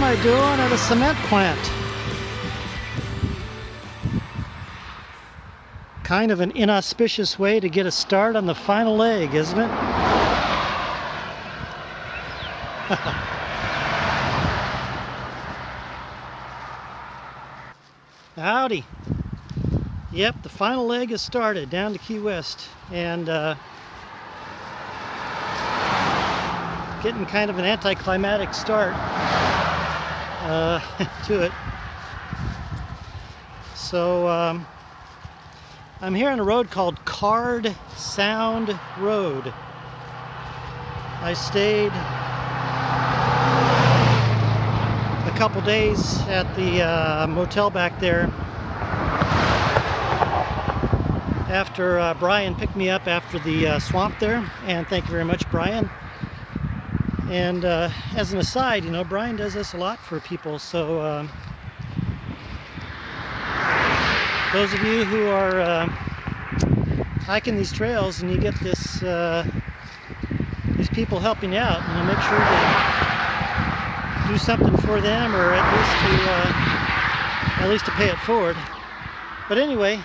I doing at a cement plant? Kind of an inauspicious way to get a start on the final leg, isn't it? Howdy. Yep, the final leg has started down to Key West, and getting kind of an anticlimactic start to it. So I'm here on a road called Card Sound Road. I stayed a couple days at the motel back there after Brian picked me up after the swamp there, and thank you very much, Brian. And as an aside, you know, Brian does this a lot for people, so those of you who are hiking these trails and you get this these people helping you out, you know, make sure to do something for them, or at least to pay it forward. But anyway,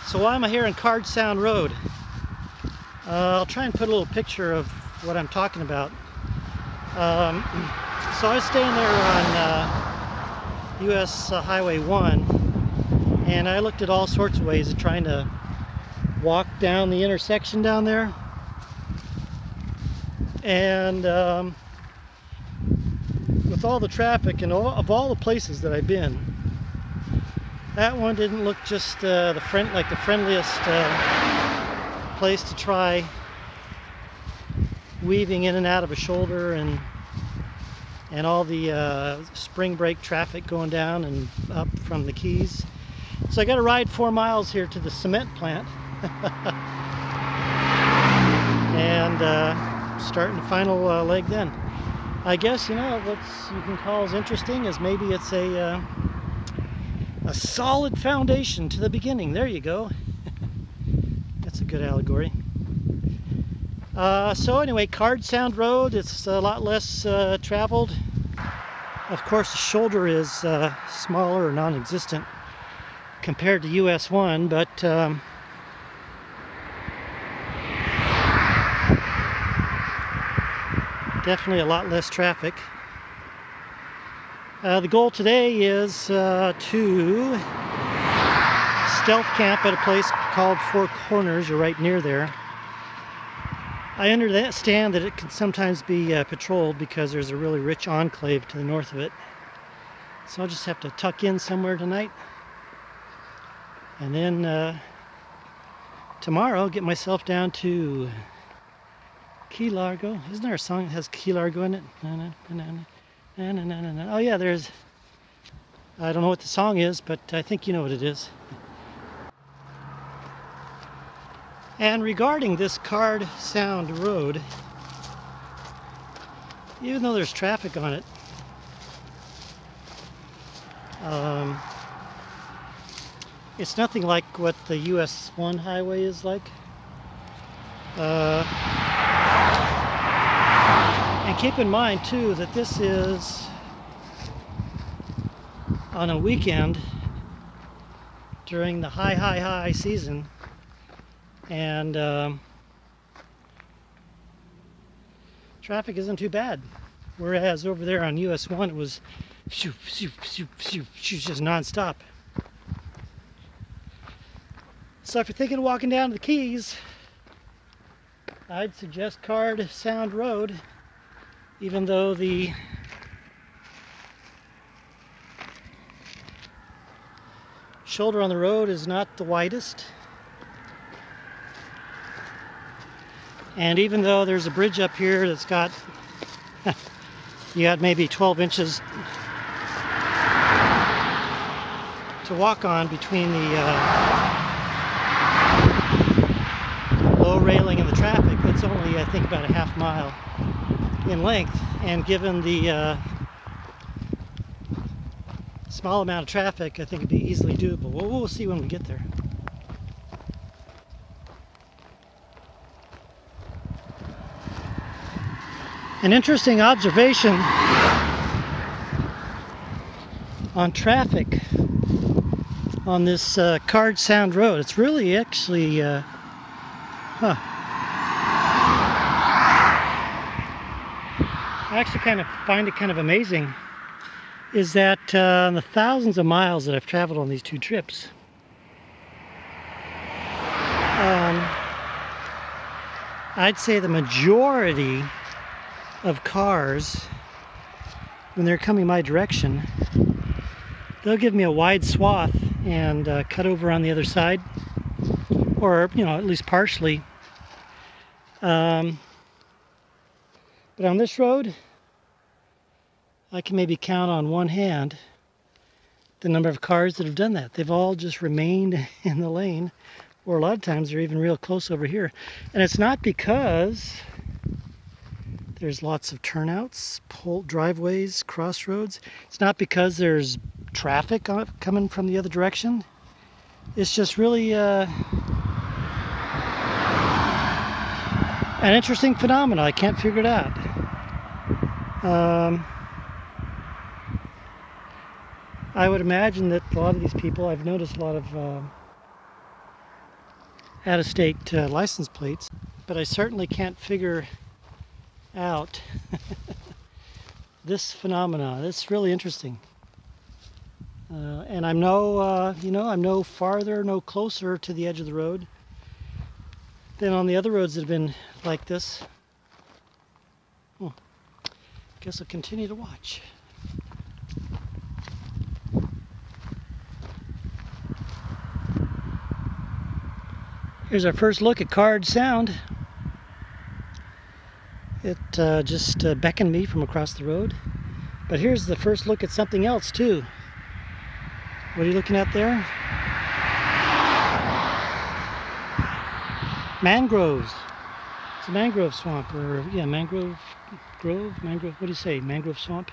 so why am I here on Card Sound Road? I'll try and put a little picture of what I'm talking about. So I was staying there on US Highway 1, and I looked at all sorts of ways of trying to walk down the intersection down there. And with all the traffic and of all the places that I've been, that one didn't look just the friendliest place to try weaving in and out of a shoulder and all the spring break traffic going down and up from the Keys. So I got to ride 4 miles here to the cement plant and starting the final leg then. I guess, you know, what you can call as interesting as maybe it's a solid foundation to the beginning. There you go. That's a good allegory. So anyway, Card Sound Road, it's a lot less traveled. Of course, the shoulder is smaller or non-existent compared to US 1, but definitely a lot less traffic. The goal today is to stealth camp at a place called Four Corners, or right near there. I understand that it can sometimes be patrolled because there's a really rich enclave to the north of it. So I'll just have to tuck in somewhere tonight, and then tomorrow get myself down to Key Largo. Isn't there a song that has Key Largo in it? Oh yeah, there's, I don't know what the song is, but I think you know what it is. And regarding this Card Sound Road, even though there's traffic on it, it's nothing like what the US 1 highway is like. And keep in mind too that this is on a weekend during the high season, and traffic isn't too bad, whereas over there on US 1 it was just non-stop. So if you're thinking of walking down to the Keys, I'd suggest Card Sound Road, even though the shoulder on the road is not the widest. And even though there's a bridge up here that's got, you got maybe 12 inches to walk on between the low railing and the traffic, that's only, I think, about a half mile in length. And given the small amount of traffic, I think it'd be easily doable. Well, we'll see when we get there. An interesting observation on traffic on this Card Sound Road. It's really actually, I actually kind of find it kind of amazing is that on the thousands of miles that I've traveled on these two trips, I'd say the majority of cars, when they're coming my direction, they'll give me a wide swath and cut over on the other side, or at least partially. But on this road, I can maybe count on one hand the number of cars that have done that. They've all just remained in the lane, or a lot of times they're even real close over here. And it's not because there's lots of turnouts, driveways, crossroads. It's not because there's traffic coming from the other direction. It's just really an interesting phenomenon. I can't figure it out. I would imagine that a lot of these people, I've noticed a lot of out-of-state license plates, but I certainly can't figure out this phenomenon. It's really interesting. And I'm I'm no farther, no closer to the edge of the road than on the other roads that have been like this. Oh, guess I'll continue to watch. Here's our first look at Card Sound. It just beckoned me from across the road. But here's the first look at something else too. What are you looking at there? Mangroves. It's a mangrove swamp, or yeah, mangrove, what do you say? Mangrove swamp.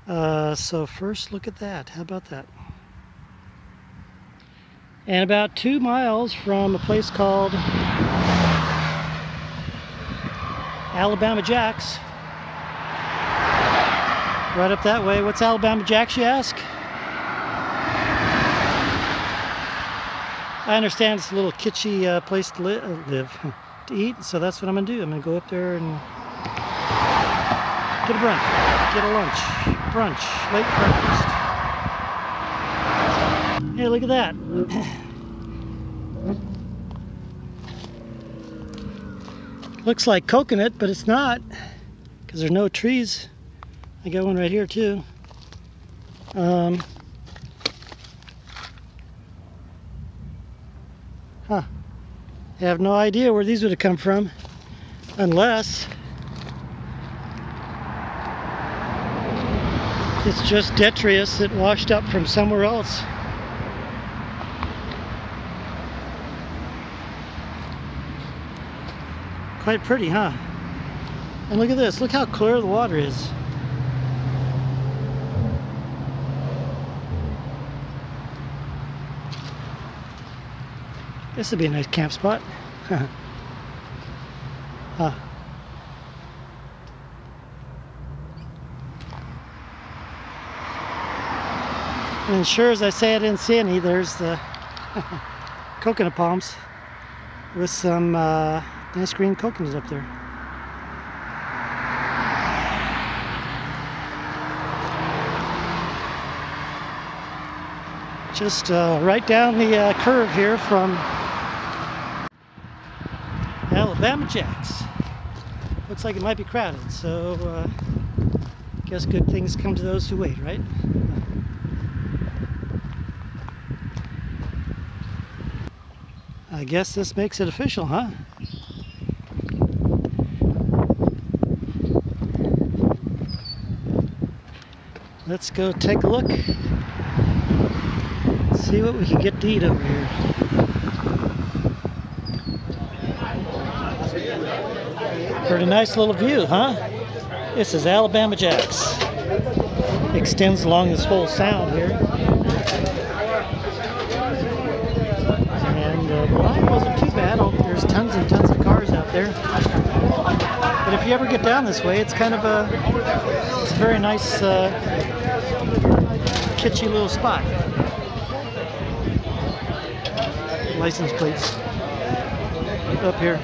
So first look at that. How about that? And about 2 miles from a place called Alabama Jacks. Right up that way. What's Alabama Jacks, you ask? I understand it's a little kitschy place to live, to eat, so that's what I'm going to do. I'm going to go up there and get a brunch, late breakfast. Hey, look at that. Looks like coconut, but it's not, because there's no trees. I got one right here too. I have no idea where these would have come from, unless it's just detritus that washed up from somewhere else. Quite pretty, huh? And look at this, look how clear the water is. This would be a nice camp spot. Huh. And sure as I say I didn't see any, there's the coconut palms with some nice green coconuts up there. Just right down the curve here from Alabama Jacks. Looks like it might be crowded, so guess good things come to those who wait, right? I guess this makes it official, huh? Let's go take a look. See what we can get to eat over here. Pretty nice little view, huh? This is Alabama Jacks. Extends along this whole sound here. And the line wasn't too bad. There's tons and tons of cars out there. But if you ever get down this way, it's kind of it's a very nice, kitschy little spot. License plates up here.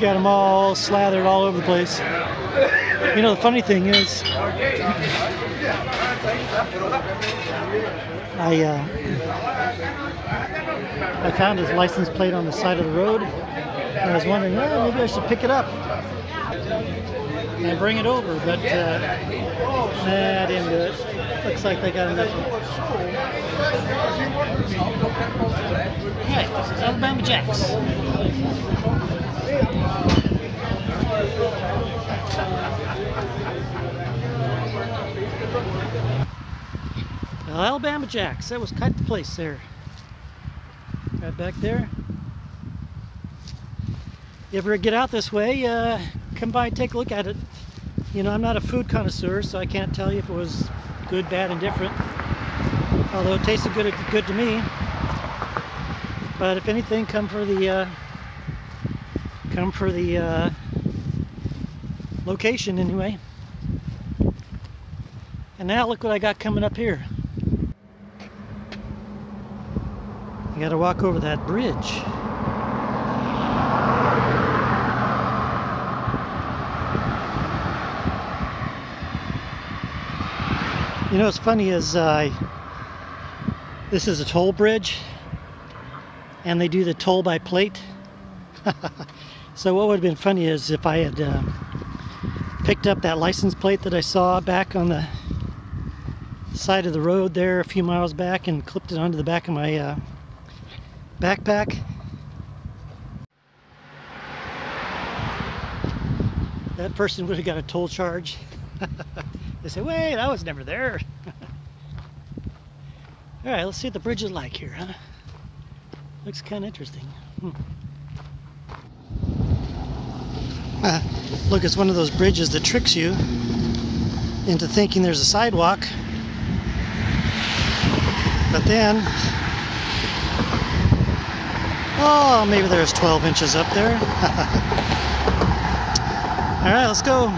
Got them all slathered all over the place. You know, the funny thing is, I found his license plate on the side of the road, and I was wondering, oh, maybe I should pick it up and bring it over, but I didn't do it. Looks like they got enough. Alright, this is Alabama Jacks. Well, Alabama Jacks, that was quite the place there. Right back there. You ever get out this way, come by and take a look at it. You know, I'm not a food connoisseur, so I can't tell you if it was good, bad, indifferent. Although it tasted good to me. But if anything, come for the location anyway. And now look what I got coming up here. I gotta walk over that bridge. You know what's funny is this is a toll bridge, and they do the toll by plate. So what would have been funny is if I had picked up that license plate that I saw back on the side of the road there a few miles back and clipped it onto the back of my backpack. That person would have got a toll charge. They say, wait, I was never there. Alright, let's see what the bridge is like here, huh? Looks kind of interesting. Look, it's one of those bridges that tricks you into thinking there's a sidewalk. But then, oh, maybe there's 12 inches up there. Alright, let's go.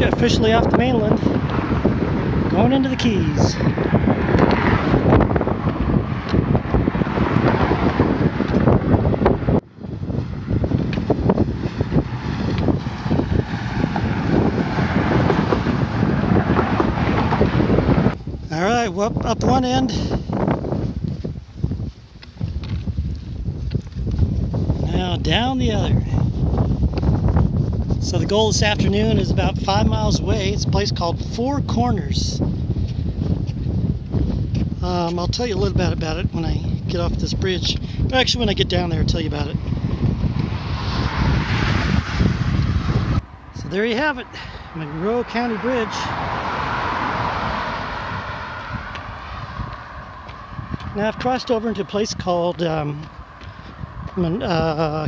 Officially off the mainland, going into the Keys. All right, well, up one end. Now down the other. So the goal this afternoon is about 5 miles away. It's a place called Four Corners. I'll tell you a little bit about it when I get off this bridge. Actually, when I get down there, I'll tell you about it. So there you have it, Monroe County Bridge. Now I've crossed over into a place called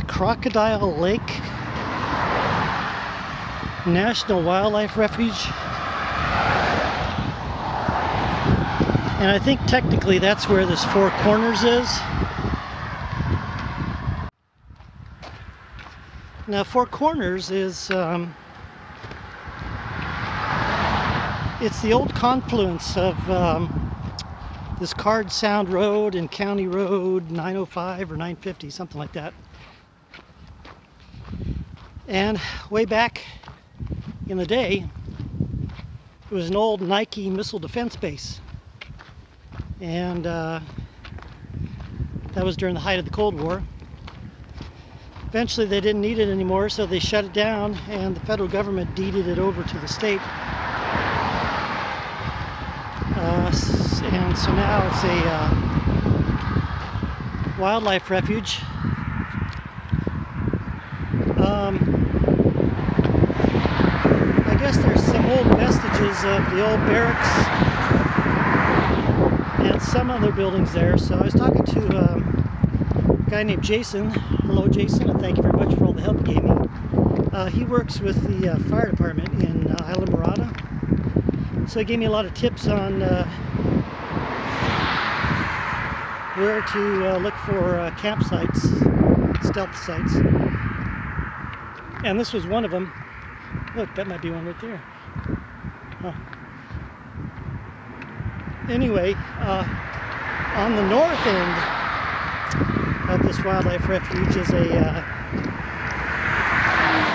Crocodile Lake National Wildlife Refuge, and I think technically that's where this Four Corners is. Now Four Corners is it's the old confluence of this Card Sound Road and County Road 905 or 950, something like that. And way back in the day, it was an old Nike missile defense base, and that was during the height of the Cold War. Eventually they didn't need it anymore, so they shut it down, and the federal government deeded it over to the state. And so now it's a wildlife refuge. noticed there's some old vestiges of the old barracks and some other buildings there. So I was talking to a guy named Jason. Hello, Jason, and thank you very much for all the help you gave me. He works with the fire department in Isla Morada. So he gave me a lot of tips on where to look for campsites, stealth sites. And this was one of them. Look, that might be one right there. Huh. Anyway, on the north end of this wildlife refuge is a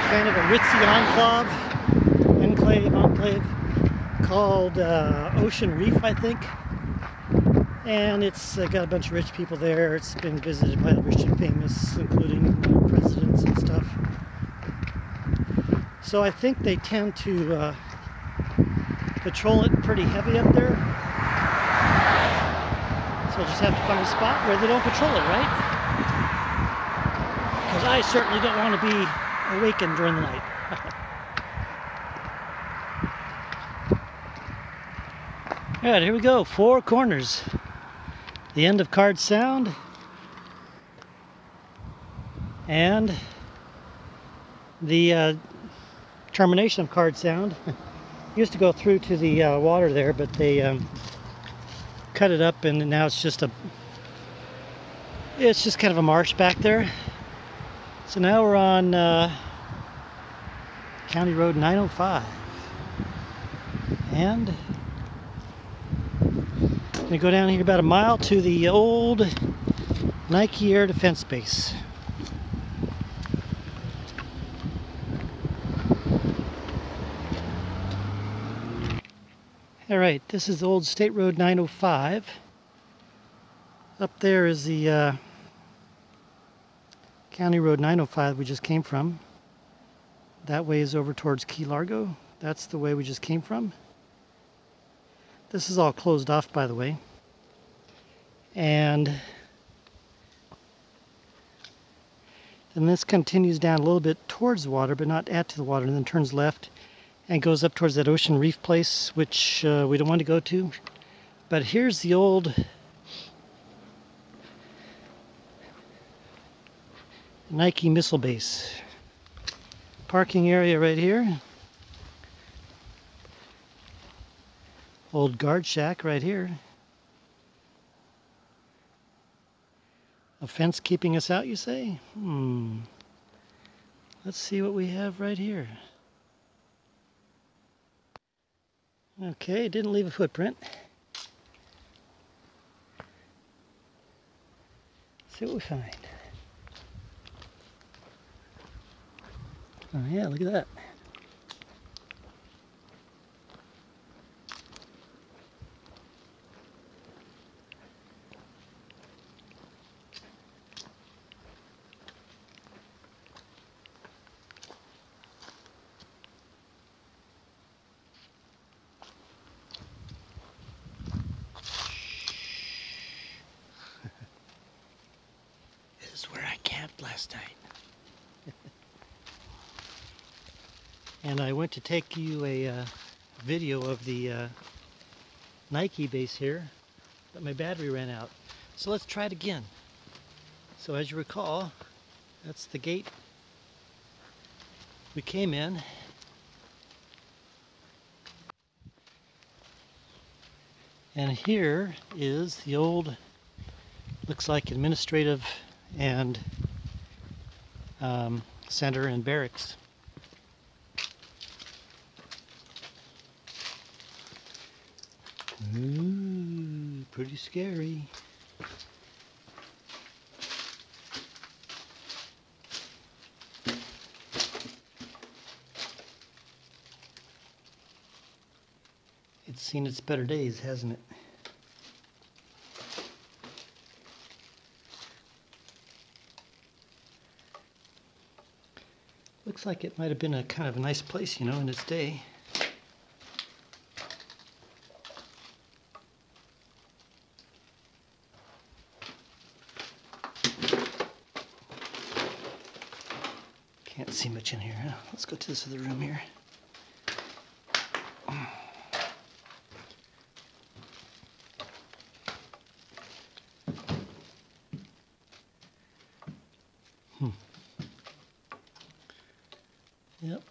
kind of a ritzy enclave called Ocean Reef, I think. And it's got a bunch of rich people there. It's been visited by the rich and famous, including presidents and stuff. So I think they tend to patrol it pretty heavy up there. So I'll just have to find a spot where they don't patrol it, right? Because I certainly don't want to be awakened during the night. Alright, here we go. Four Corners. The end of Card Sound. And the termination of Card Sound. Used to go through to the water there, but they cut it up, and now it's just kind of a marsh back there. So now we're on County Road 905, and I'm gonna go down here about a mile to the old Nike Air Defense Base. Alright, this is old State Road 905. Up there is the County Road 905 we just came from. That way is over towards Key Largo. That's the way we just came from. This is all closed off, by the way. And this continues down a little bit towards the water, but not to the water, and then turns left and goes up towards that Ocean Reef place, which we don't want to go to. But here's the old Nike missile base. Parking area right here. Old guard shack right here. A fence keeping us out, you say? Let's see what we have right here. Okay, it didn't leave a footprint. Let's see what we find. Oh yeah, look at that. This is where I camped last night. And I went to take you a video of the Nike base here, but my battery ran out. So let's try it again. So as you recall, that's the gate we came in. And here is the old, looks like administrative and center and barracks. Ooh, pretty scary. It's seen its better days, hasn't it? Looks like it might have been a kind of a nice place, you know, in its day. Can't see much in here, huh? Let's go to this other room here. Yep.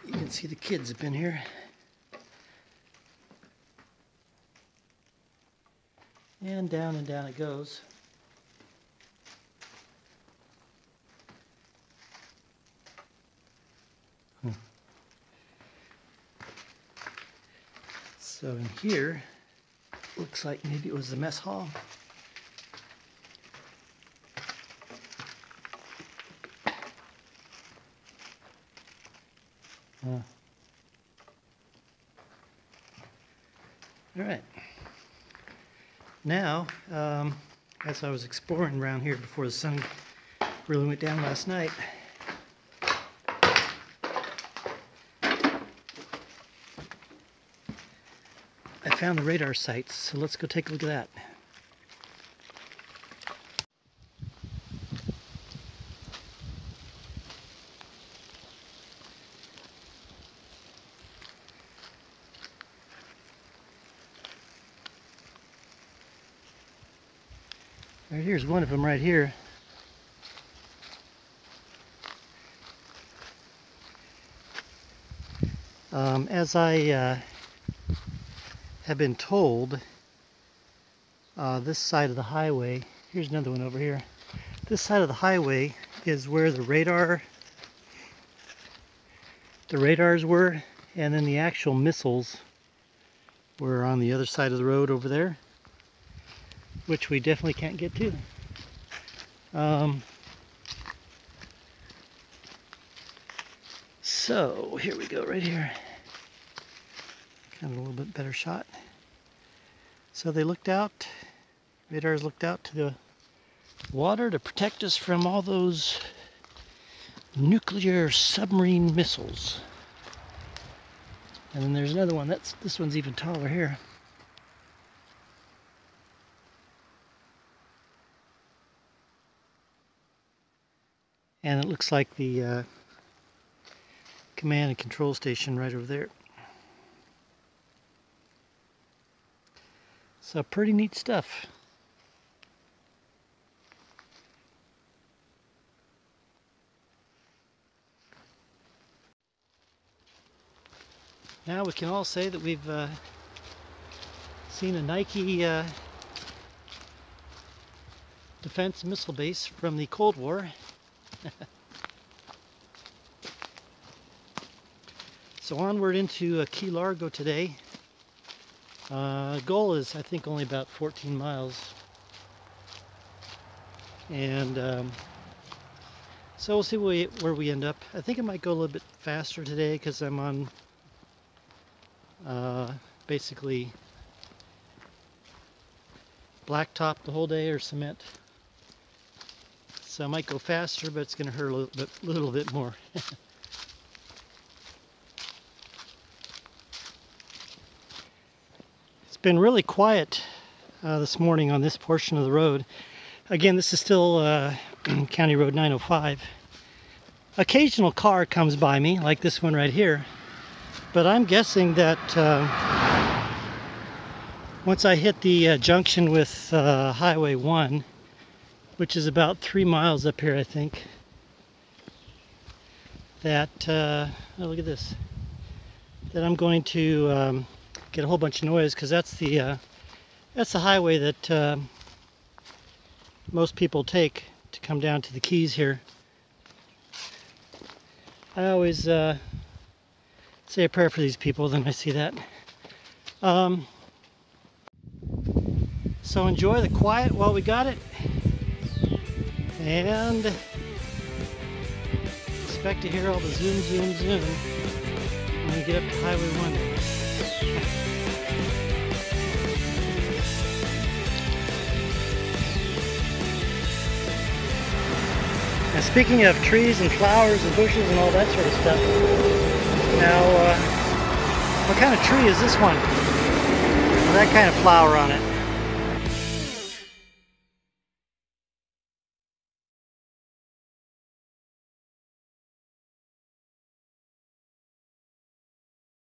You can see the kids have been here. And down it goes. So in here, looks like maybe it was the mess hall. All right. Now, as I was exploring around here before the sun really went down last night, I found the radar sites, so let's go take a look at that. Right here's one of them right here. As I have been told, this side of the highway, here's another one over here. This side of the highway is where the radars were, and then the actual missiles were on the other side of the road over there, which we definitely can't get to. So here we go, right here. Kind of a little bit better shot. So they looked out, radars looked out to the water to protect us from all those nuclear submarine missiles. And then there's another one. This one's even taller here. And it looks like the command and control station right over there. So pretty neat stuff. Now we can all say that we've seen a Nike defense missile base from the Cold War. So onward into Key Largo today. Goal is, I think, only about 14 miles. And so we'll see where we end up. I think I might go a little bit faster today because I'm on basically blacktop the whole day, or cement. So I might go faster, but it's going to hurt a little bit more. It's been really quiet this morning on this portion of the road. Again, this is still County Road 905. Occasional car comes by me, like this one right here. But I'm guessing that once I hit the junction with Highway 1, which is about 3 miles up here, I think, that, oh, look at this, that I'm going to get a whole bunch of noise, because that's the highway that most people take to come down to the Keys here. I always say a prayer for these people, then I see that. So enjoy the quiet while we got it, and expect to hear all the zoom, zoom, zoom when we get up to Highway 1. Now, speaking of trees and flowers and bushes and all that sort of stuff, now what kind of tree is this one? With that kind of flower on it.